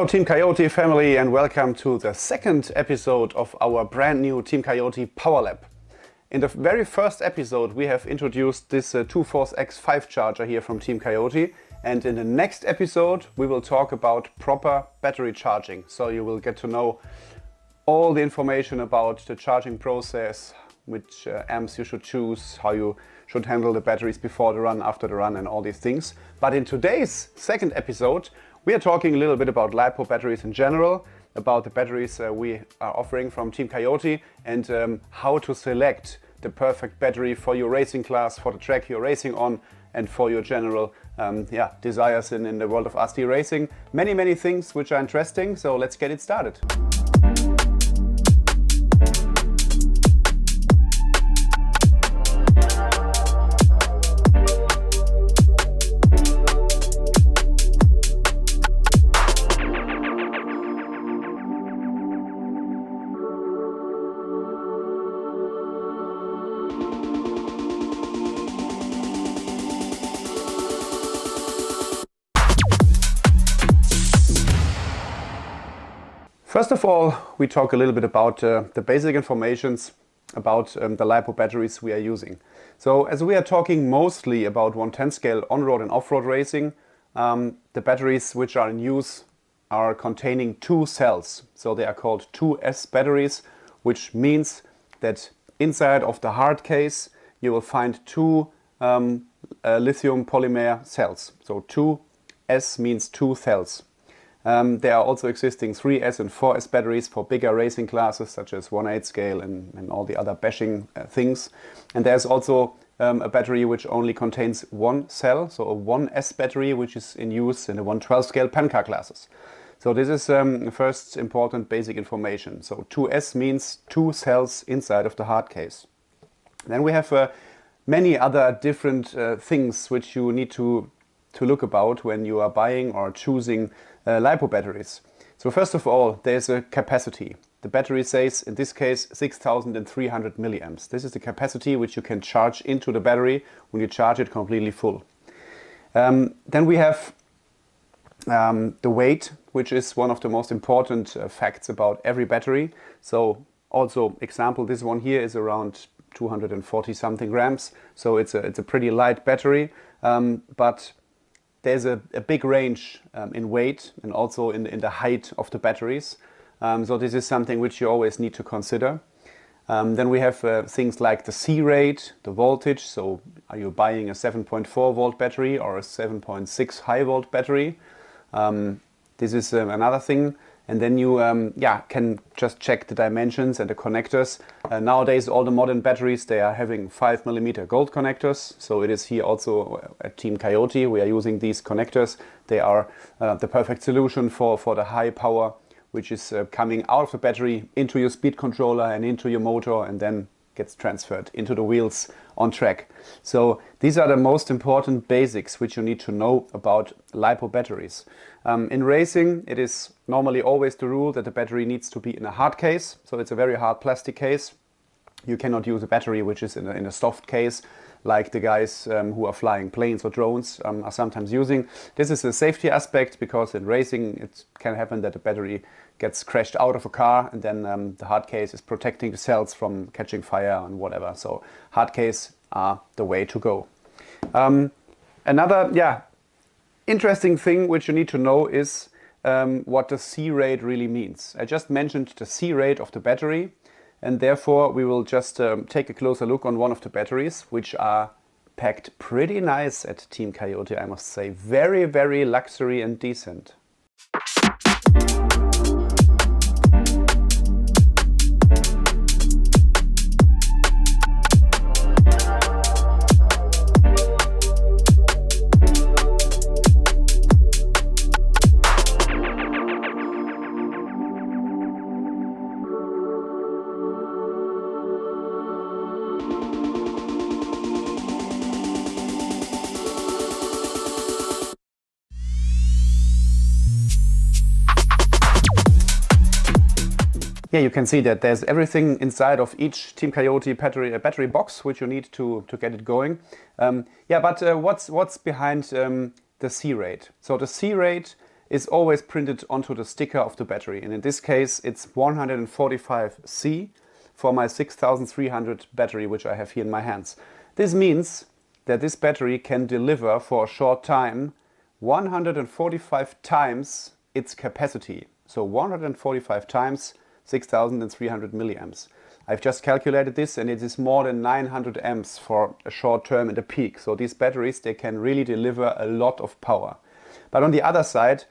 Hello Team Cayote family, and welcome to the second episode of our brand new Team Cayote Power Lab. In the very first episode we have introduced this 2-Force X5 charger here from Team Cayote, and in the next episode we will talk about proper battery charging. So you will get to know all the information about the charging process, which amps you should choose, how you should handle the batteries before the run, after the run, and all these things. But in today's second episode we are talking a little bit about Lipo batteries in general, about the batteries we are offering from Team Cayote, and how to select the perfect battery for your racing class, for the track you're racing on, and for your general desires in the world of RC racing. Many things which are interesting, so let's get it started. First of all, we talk a little bit about the basic informations about the Lipo batteries we are using. So as we are talking mostly about 1/10 scale on-road and off-road racing, the batteries which are in use are containing two cells. So they are called 2S batteries, which means that inside of the hard case you will find two lithium polymer cells. So 2S means two cells. There are also existing 3S and 4S batteries for bigger racing classes such as 1/8 scale and all the other bashing things. And there's also a battery which only contains one cell, so a 1S battery, which is in use in the 1/12 scale pen car classes. So this is first important basic information. So 2S means two cells inside of the hard case. Then we have many other different things which you need to look about when you are buying or choosing Lipo batteries. So first of all, there's a capacity. The battery says in this case 6,300 milliamps. This is the capacity which you can charge into the battery when you charge it completely full. Then we have the weight, which is one of the most important facts about every battery. So also example, this one here is around 240 something grams. So it's a pretty light battery, but there's a big range in weight and also in the height of the batteries. So this is something which you always need to consider. Then we have things like the C rate, the voltage. So are you buying a 7.4 volt battery or a 7.6 high volt battery? This is another thing. And then you can just check the dimensions and the connectors. Nowadays all the modern batteries, they are having 5mm gold connectors. So it is here also at Team Cayote we are using these connectors. They are the perfect solution for the high power which is coming out of the battery into your speed controller and into your motor, and then gets transferred into the wheels on track. So these are the most important basics which you need to know about Lipo batteries. In racing it is normally always the rule that the battery needs to be in a hard case. So it's a very hard plastic case. You cannot use a battery which is in a soft case like the guys who are flying planes or drones are sometimes using. This is a safety aspect because in racing it can happen that the battery gets crashed out of a car, and then the hard case is protecting the cells from catching fire and whatever. So hard case are the way to go. Another interesting thing which you need to know is what the C rate really means. I just mentioned the C rate of the battery, and therefore we will just take a closer look on one of the batteries, which are packed pretty nice at Team Cayote, I must say. Very luxury and decent. Yeah, you can see that there's everything inside of each Team Cayote battery box which you need to get it going. But what's behind the C rate? So the C rate is always printed onto the sticker of the battery. And in this case, it's 145C for my 6300 battery, which I have here in my hands. This means that this battery can deliver for a short time 145 times its capacity. So 145 times 6300 milliamps. I've just calculated this and it is more than 900 amps for a short term and a peak. So these batteries, they can really deliver a lot of power. But on the other side,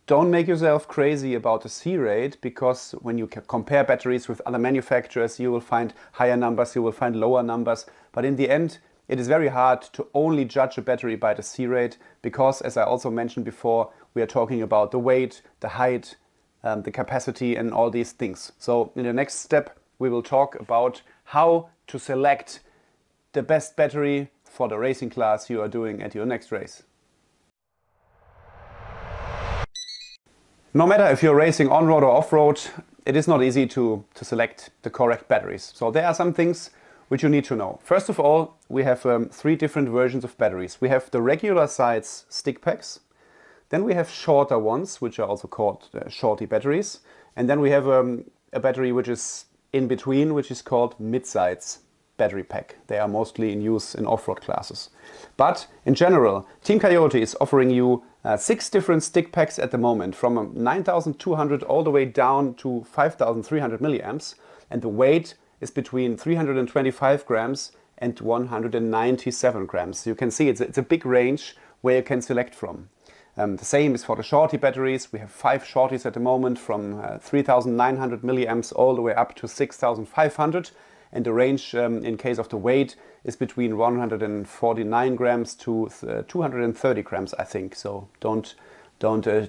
don't make yourself crazy about the C rate, because when you compare batteries with other manufacturers, you will find higher numbers, you will find lower numbers. But in the end, it is very hard to only judge a battery by the C rate, because, as I also mentioned before, we are talking about the weight, the height, the capacity and all these things. So in the next step, we will talk about how to select the best battery for the racing class you are doing at your next race. No matter if you're racing on-road or off-road, it is not easy to select the correct batteries. So there are some things which you need to know. First of all, we have 3 different versions of batteries. We have the regular size stick packs. Then we have shorter ones, which are also called shorty batteries. And then we have a battery which is in between, which is called mid-size battery pack. They are mostly in use in off-road classes. But in general, Team Cayote is offering you 6 different stick packs at the moment, from 9200 all the way down to 5300 milliamps. And the weight is between 325 grams and 197 grams. You can see it's a big range where you can select from. The same is for the shorty batteries. We have 5 shorties at the moment, from 3900 milliamps all the way up to 6500. And the range in case of the weight is between 149 grams to 230 grams, I think. So don't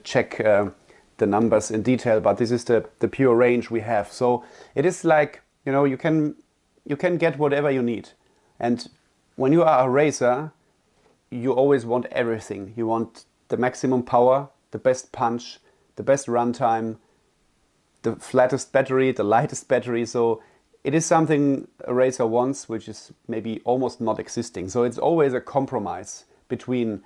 check the numbers in detail, but this is the pure range we have. So it is like, you know, you can get whatever you need. And when you are a racer, you always want everything. You want the maximum power, the best punch, the best runtime, the flattest battery, the lightest battery. So it is something a racer wants, which is maybe almost not existing. So it's always a compromise between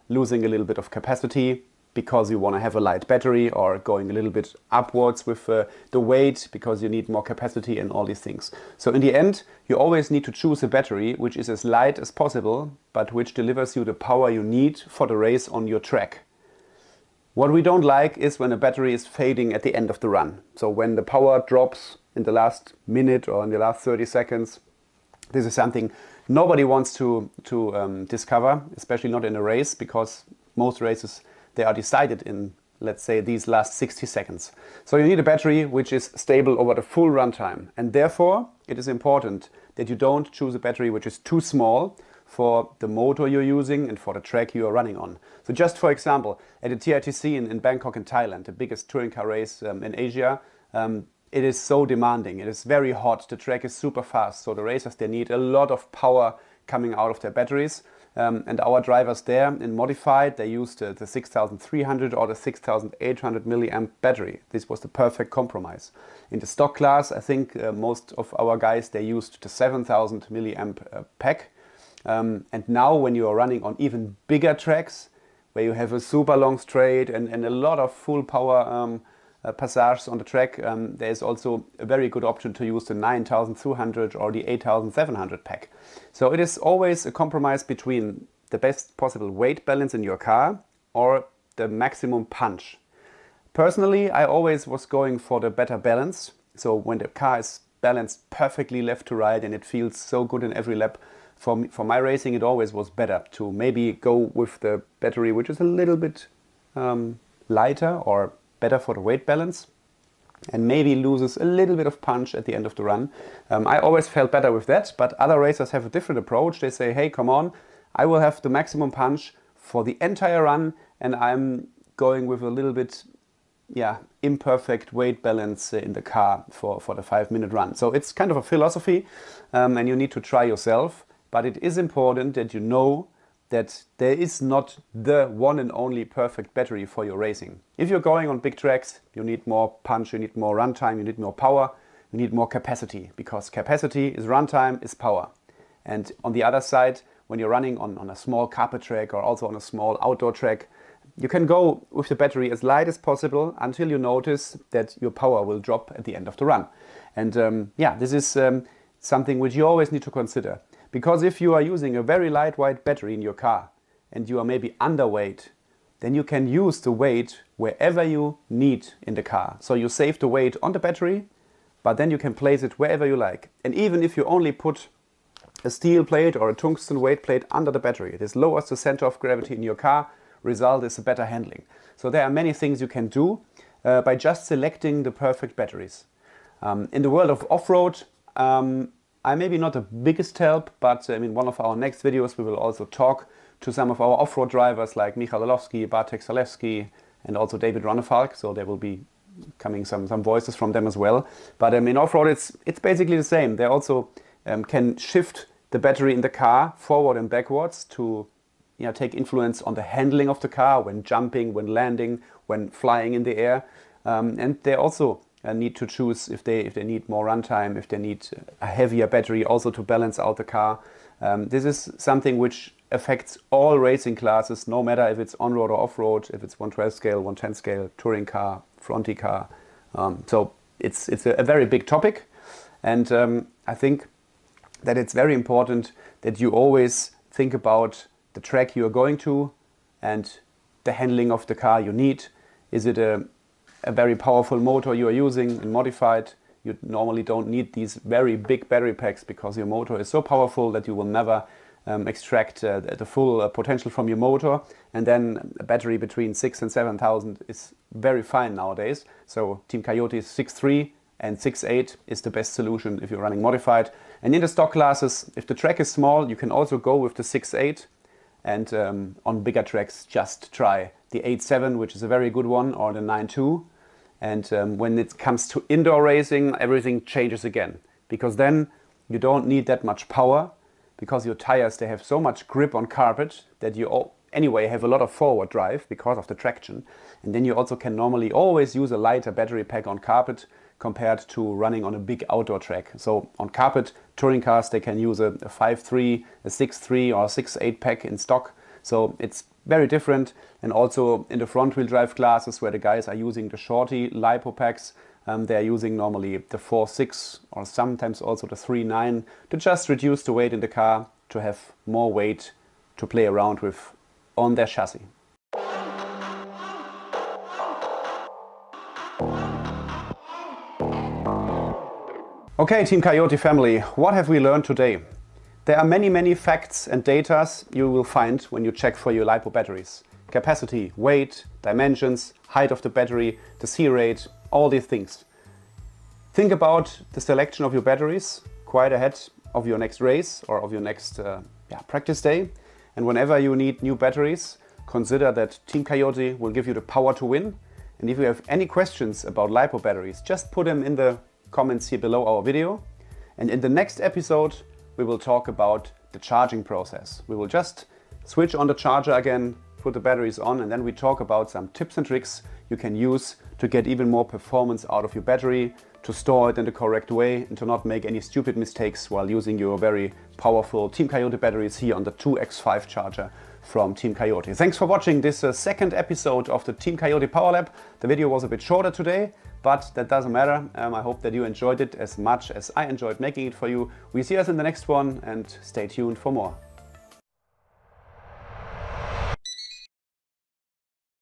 losing a little bit of capacity because you want to have a light battery, or going a little bit upwards with the weight because you need more capacity and all these things. So in the end, you always need to choose a battery which is as light as possible, but which delivers you the power you need for the race on your track. What we don't like is when a battery is fading at the end of the run. So when the power drops in the last minute or in the last 30 seconds, this is something nobody wants to discover, especially not in a race, because most races, they are decided in, let's say, these last 60 seconds. So you need a battery which is stable over the full runtime. And therefore, it is important that you don't choose a battery which is too small for the motor you're using and for the track you are running on. So just for example, at the TITC in Bangkok in Thailand, the biggest touring car race in Asia, it is so demanding. It is very hot. The track is super fast. So the racers, they need a lot of power coming out of their batteries. And our drivers there in modified, they used the 6300 or the 6800 milliamp battery. This was the perfect compromise. In the stock class, I think most of our guys, they used the 7000 milliamp pack. And now when you are running on even bigger tracks, where you have a super long straight and a lot of full power passages on the track, there is also a very good option to use the 9200 or the 8700 pack. So it is always a compromise between the best possible weight balance in your car or the maximum punch. Personally, I always was going for the better balance. So when the car is balanced perfectly left to right and it feels so good in every lap, for my racing, it always was better to maybe go with the battery which is a little bit lighter or better for the weight balance, and maybe loses a little bit of punch at the end of the run. I always felt better with that, but other racers have a different approach. They say, hey, come on, I will have the maximum punch for the entire run, and I'm going with a little bit imperfect weight balance in the car for the 5-minute run. So it's kind of a philosophy, and you need to try yourself, but it is important that you know that there is not the one and only perfect battery for your racing. If you're going on big tracks, you need more punch, you need more runtime, you need more power, you need more capacity, because capacity is runtime, is power. And on the other side, when you're running on a small carpet track or also on a small outdoor track, you can go with the battery as light as possible until you notice that your power will drop at the end of the run. And yeah, this is something which you always need to consider. Because if you are using a very lightweight battery in your car and you are maybe underweight, then you can use the weight wherever you need in the car. So you save the weight on the battery, but then you can place it wherever you like. And even if you only put a steel plate or a tungsten weight plate under the battery, this lowers the center of gravity in your car. Result is a better handling. So there are many things you can do by just selecting the perfect batteries. In the world of off-road, I'm maybe not the biggest help, but in one of our next videos we will also talk to some of our off-road drivers like Michal Orlowski, Bartek Zalewski, and also David Ronnefalk. So there will be coming some voices from them as well. But in off-road it's basically the same. They also can shift the battery in the car forward and backwards to take influence on the handling of the car when jumping, when landing, when flying in the air. And they also need to choose if they need more runtime, if they need a heavier battery also to balance out the car. This is something which affects all racing classes, no matter if it's on-road or off-road, if it's 112 scale, 110 scale, touring car, fronty car. So it's a very big topic. And I think that it's very important that you always think about the track you are going to and the handling of the car you need. Is it a very powerful motor you are using in modified? You normally don't need these very big battery packs because your motor is so powerful that you will never extract the full potential from your motor. And then a battery between 6,000 and 7,000 is very fine nowadays. So Team Coyote's 6.3 and 6.8 is the best solution if you're running modified. And in the stock classes, if the track is small, you can also go with the 6.8. And on bigger tracks, just try the 8.7, which is a very good one, or the 9.2. And when it comes to indoor racing, everything changes again. Because then you don't need that much power, because your tires, they have so much grip on carpet that you anyway have a lot of forward drive because of the traction. And then you also can normally always use a lighter battery pack on carpet compared to running on a big outdoor track. So on carpet, touring cars, they can use a 5.3, a 6.3 or a 6.8 pack in stock. So it's very different. And also in the front wheel drive classes where the guys are using the shorty Lipo packs, they're using normally the 4.6 or sometimes also the 3.9 to just reduce the weight in the car, to have more weight to play around with on their chassis. Okay, Team Coyote family, what have we learned today? There are many facts and data you will find when you check for your Lipo batteries. Capacity, weight, dimensions, height of the battery, the C rate, all these things. Think about the selection of your batteries quite ahead of your next race or of your next practice day. And whenever you need new batteries, consider that Team Coyote will give you the power to win. And if you have any questions about Lipo batteries, just put them in the comments here below our video. And in the next episode, we will talk about the charging process. We will just switch on the charger again, put the batteries on, and then we talk about some tips and tricks you can use to get even more performance out of your battery, to store it in the correct way, and to not make any stupid mistakes while using your very powerful Team Coyote batteries here on the 2X5 charger from Team Coyote. Thanks for watching this second episode of the Team Coyote Power Lab. The video was a bit shorter today, but that doesn't matter. I hope that you enjoyed it as much as I enjoyed making it for you. We see us in the next one, and stay tuned for more.